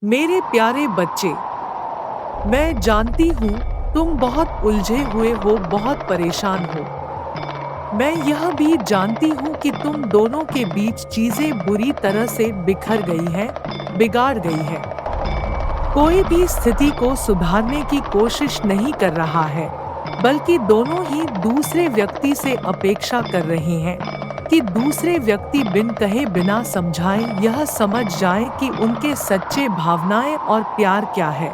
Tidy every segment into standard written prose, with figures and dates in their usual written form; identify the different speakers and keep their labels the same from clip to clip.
Speaker 1: मेरे प्यारे बच्चे, मैं जानती हूँ तुम बहुत उलझे हुए हो, बहुत परेशान हो। मैं यह भी जानती हूँ कि तुम दोनों के बीच चीजें बुरी तरह से बिखर गई हैं, बिगाड़ गई है। कोई भी स्थिति को सुधारने की कोशिश नहीं कर रहा है, बल्कि दोनों ही दूसरे व्यक्ति से अपेक्षा कर रहे हैं कि दूसरे व्यक्ति बिन कहे बिना समझाए यह समझ जाए कि उनके सच्चे भावनाएं और प्यार क्या है।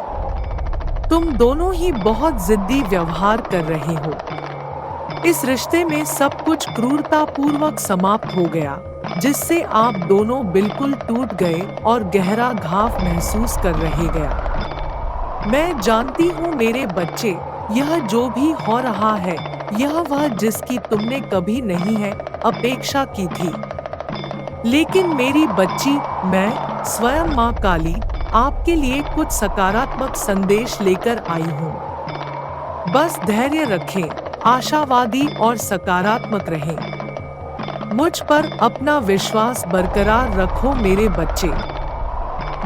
Speaker 1: तुम दोनों ही बहुत जिद्दी व्यवहार कर रहे हो। इस रिश्ते में सब कुछ क्रूरतापूर्वक समाप्त हो गया, जिससे आप दोनों बिल्कुल टूट गए और गहरा घाव महसूस कर रहे गया। मैं जानती हूँ मेरे बच्चे, यह जो भी हो रहा है, यह वह जिसकी तुमने कभी नहीं है अपेक्षा की थी। लेकिन मेरी बच्ची, मैं स्वयं माँ काली आपके लिए कुछ सकारात्मक संदेश लेकर आई हूँ। बस धैर्य रखें, आशावादी और सकारात्मक रहें। मुझ पर अपना विश्वास बरकरार रखो मेरे बच्चे।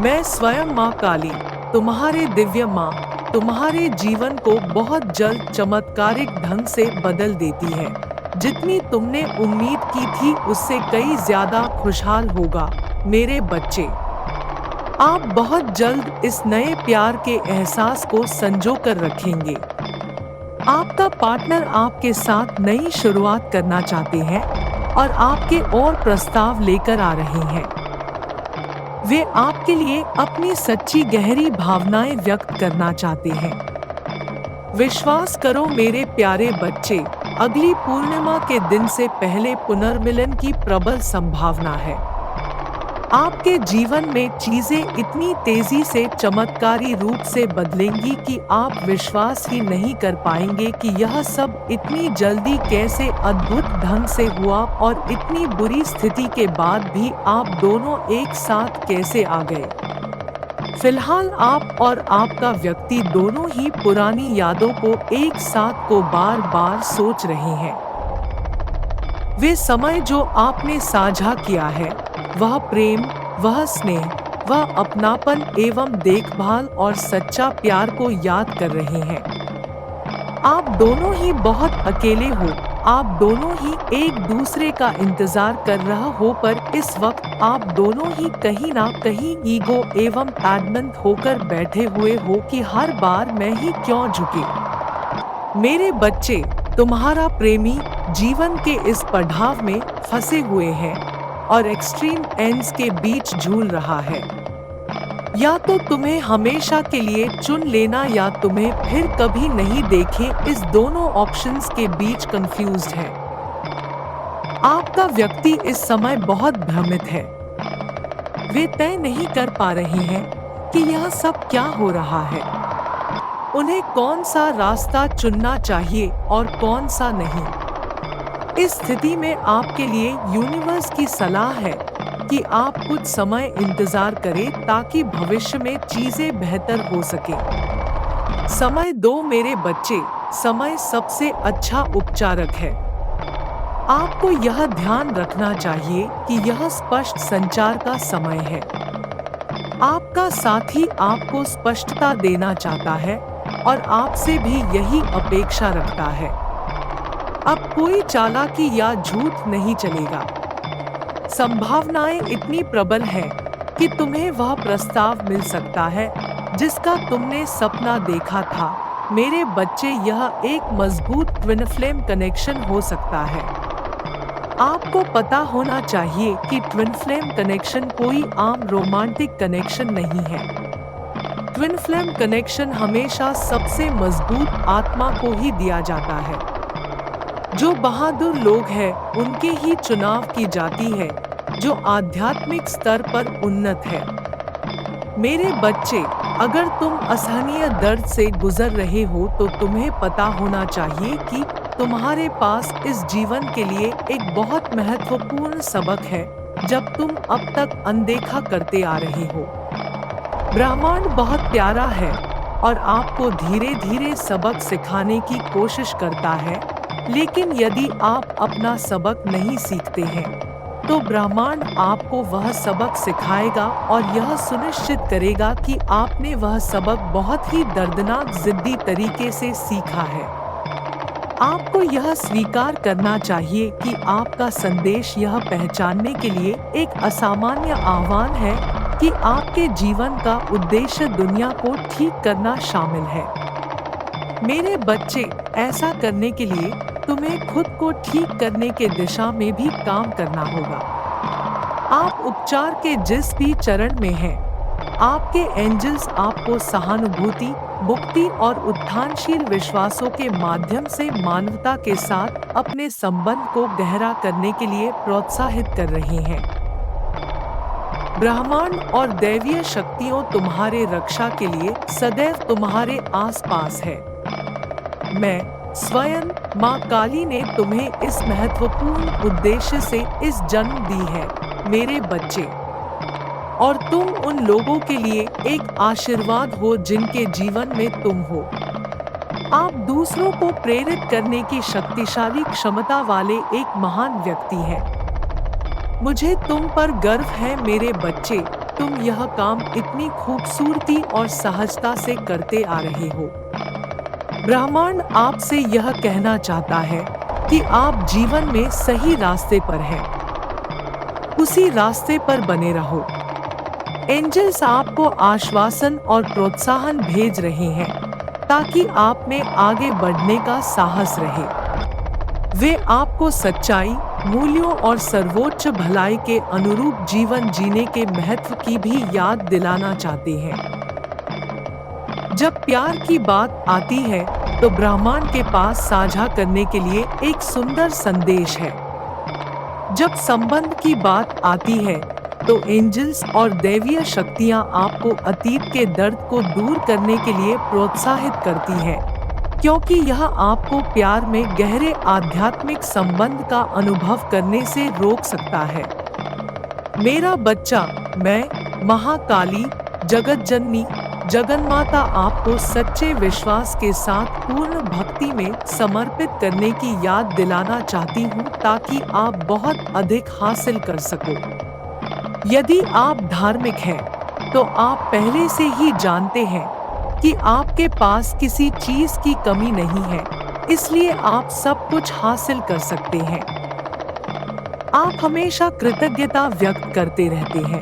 Speaker 1: मैं स्वयं माँ काली, तुम्हारे दिव्य माँ, तुम्हारे जीवन को बहुत जल्द चमत्कारिक ढंग से बदल देती है। जितनी तुमने उम्मीद की थी उससे कई ज्यादा खुशहाल होगा मेरे बच्चे। आप बहुत जल्द इस नए प्यार के एहसास को संजो कर रखेंगे। आपका पार्टनर आपके साथ नई शुरुआत करना चाहते हैं और आपके और प्रस्ताव लेकर आ रहे हैं। वे आपके लिए अपनी सच्ची गहरी भावनाएं व्यक्त करना चाहते हैं। विश्वास करो मेरे प्यारे बच्चे, अगली पूर्णिमा के दिन से पहले पुनर्मिलन की प्रबल संभावना है। आपके जीवन में चीजें इतनी तेजी से चमत्कारी रूप से बदलेंगी कि आप विश्वास ही नहीं कर पाएंगे कि यह सब इतनी जल्दी कैसे अद्भुत ढंग से हुआ और इतनी बुरी स्थिति के बाद भी आप दोनों एक साथ कैसे आ गए। फिलहाल आप और आपका व्यक्ति दोनों ही पुरानी यादों को एक साथ को बार बार सोच रहे हैं। वे समय जो आपने साझा किया है, वह प्रेम, वह स्नेह, वह अपनापन एवं देखभाल और सच्चा प्यार को याद कर रहे हैं। आप दोनों ही बहुत अकेले हो, आप दोनों ही एक दूसरे का इंतजार कर रहा हो, पर इस वक्त आप दोनों ही कहीं ना कहीं ईगो एवं एडमंत होकर बैठे हुए हो कि हर बार मैं ही क्यों झुके। मेरे बच्चे, तुम्हारा प्रेमी जीवन के इस पड़ाव में फंसे हुए हैं और एक्सट्रीम एंड्स के बीच झूल रहा है। या तो तुम्हें हमेशा के लिए चुन लेना या तुम्हें फिर कभी नहीं देखें, इस दोनों ऑप्शंस के बीच कंफ्यूज्ड है। आपका व्यक्ति इस समय बहुत भ्रमित है। वे तय नहीं कर पा रहे हैं कि यह सब क्या हो रहा है। उन्हें कौन सा रास्ता चुनना चाहिए और कौन सा नहीं। इस स्थिति में आपके लिए यूनिवर्स की सलाह है कि आप कुछ समय इंतजार करें ताकि भविष्य में चीजें बेहतर हो सके। समय दो मेरे बच्चे, समय सबसे अच्छा उपचारक है। आपको यह ध्यान रखना चाहिए कि यह स्पष्ट संचार का समय है। आपका साथी आपको स्पष्टता देना चाहता है और आपसे भी यही अपेक्षा रखता है। अब कोई चालाकी या झूठ नहीं चलेगा। संभावनाएं इतनी प्रबल हैं कि तुम्हें वह प्रस्ताव मिल सकता है जिसका तुमने सपना देखा था। मेरे बच्चे, यह एक मजबूत ट्विन फ्लेम कनेक्शन हो सकता है। आपको पता होना चाहिए कि ट्विन फ्लेम कनेक्शन कोई आम रोमांटिक कनेक्शन नहीं है। ट्विन फ्लेम कनेक्शन हमेशा सबसे मजबूत आत्मा को ही दिया जाता है। जो बहादुर लोग हैं, उनके ही चुनाव की जाती है, जो आध्यात्मिक स्तर पर उन्नत है। मेरे बच्चे, अगर तुम असहनीय दर्द से गुजर रहे हो तो तुम्हें पता होना चाहिए कि तुम्हारे पास इस जीवन के लिए एक बहुत महत्वपूर्ण सबक है जब तुम अब तक अनदेखा करते आ रहे हो। ब्रह्मांड बहुत प्यारा है और आपको धीरे धीरे सबक सिखाने की कोशिश करता है, लेकिन यदि आप अपना सबक नहीं सीखते हैं तो ब्रह्मांड आपको वह सबक सिखाएगा और यह सुनिश्चित करेगा कि आपने वह सबक बहुत ही दर्दनाक जिद्दी तरीके से सीखा है। आपको यह स्वीकार करना चाहिए कि आपका संदेश यह पहचानने के लिए एक असामान्य आह्वान है कि आपके जीवन का उद्देश्य दुनिया को ठीक करना शामिल है। मेरे बच्चे, ऐसा करने के लिए तुम्हें खुद को ठीक करने के दिशा में भी काम करना होगा। आप उपचार के जिस भी चरण में हैं, आपके एंजल्स आपको सहानुभूति, मुक्ति और उत्थानशील विश्वासों के माध्यम से मानवता के साथ अपने संबंध को गहरा करने के लिए प्रोत्साहित कर रहे हैं। ब्रह्मांड और दैवीय शक्तियों तुम्हारे रक्षा के लिए सदैव तुम्हारे आसपास है। मैं स्वयं माँ काली ने तुम्हें इस महत्वपूर्ण उद्देश्य से इस जन्म दी है, मेरे बच्चे। और तुम उन लोगों के लिए एक आशीर्वाद हो जिनके जीवन में तुम हो। आप दूसरों को प्रेरित करने की शक्तिशाली क्षमता वाले एक महान व्यक्ति हैं। मुझे तुम पर गर्व है मेरे बच्चे, तुम यह काम इतनी खूबसूरती और सहजता से करते आ रहे हो। ब्रह्मांड आपसे यह कहना चाहता है कि आप जीवन में सही रास्ते पर हैं। उसी रास्ते पर बने रहो। एंजल्स आपको आश्वासन और प्रोत्साहन भेज रहे हैं ताकि आप में आगे बढ़ने का साहस रहे। वे आपको सच्चाई, मूल्यों और सर्वोच्च भलाई के अनुरूप जीवन जीने के महत्व की भी याद दिलाना चाहते हैं। जब प्यार की बात आती है तो ब्रह्मांड के पास साझा करने के लिए एक सुंदर संदेश है। जब संबंध की बात आती है तो एंजल्स और दैवीय शक्तियां आपको अतीत के दर्द को दूर करने के लिए प्रोत्साहित करती हैं, क्योंकि यह आपको प्यार में गहरे आध्यात्मिक संबंध का अनुभव करने से रोक सकता है। मेरा बच्चा, मैं महाकाली, जगत जननी, जगन्माता आपको सच्चे विश्वास के साथ पूर्ण भक्ति में समर्पित करने की याद दिलाना चाहती हूँ ताकि आप बहुत अधिक हासिल कर सको। यदि आप धार्मिक हैं, तो आप पहले से ही जानते हैं कि आपके पास किसी चीज की कमी नहीं है, इसलिए आप सब कुछ हासिल कर सकते हैं। आप हमेशा कृतज्ञता व्यक्त करते रहते हैं।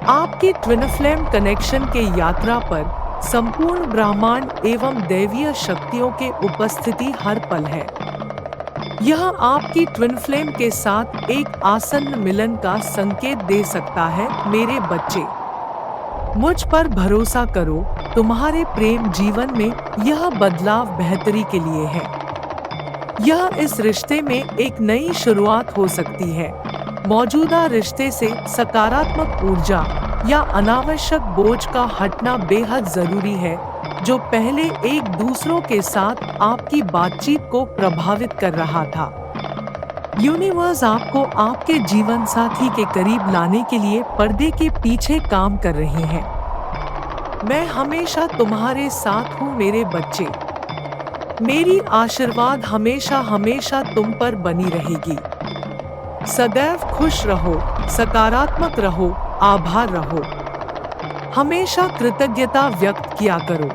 Speaker 1: आपकी ट्विन फ्लेम कनेक्शन के यात्रा पर संपूर्ण ब्रह्मांड एवं दैवीय शक्तियों के उपस्थिति हर पल है। यह आपकी ट्विन फ्लेम के साथ एक आसन्न मिलन का संकेत दे सकता है, मेरे बच्चे। मुझ पर भरोसा करो, तुम्हारे प्रेम जीवन में यह बदलाव बेहतरी के लिए है। यह इस रिश्ते में एक नई शुरुआत हो सकती है। मौजूदा रिश्ते से सकारात्मक ऊर्जा या अनावश्यक बोझ का हटना बेहद जरूरी है, जो पहले एक दूसरों के साथ आपकी बातचीत को प्रभावित कर रहा था। यूनिवर्स आपको आपके जीवन साथी के करीब लाने के लिए पर्दे के पीछे काम कर रहे हैं। मैं हमेशा तुम्हारे साथ हूँ मेरे बच्चे। मेरी आशीर्वाद हमेशा हमेशा तुम पर बनी रहेगी। सदैव खुश रहो, सकारात्मक रहो, आभार रहो। हमेशा कृतज्ञता व्यक्त किया करो।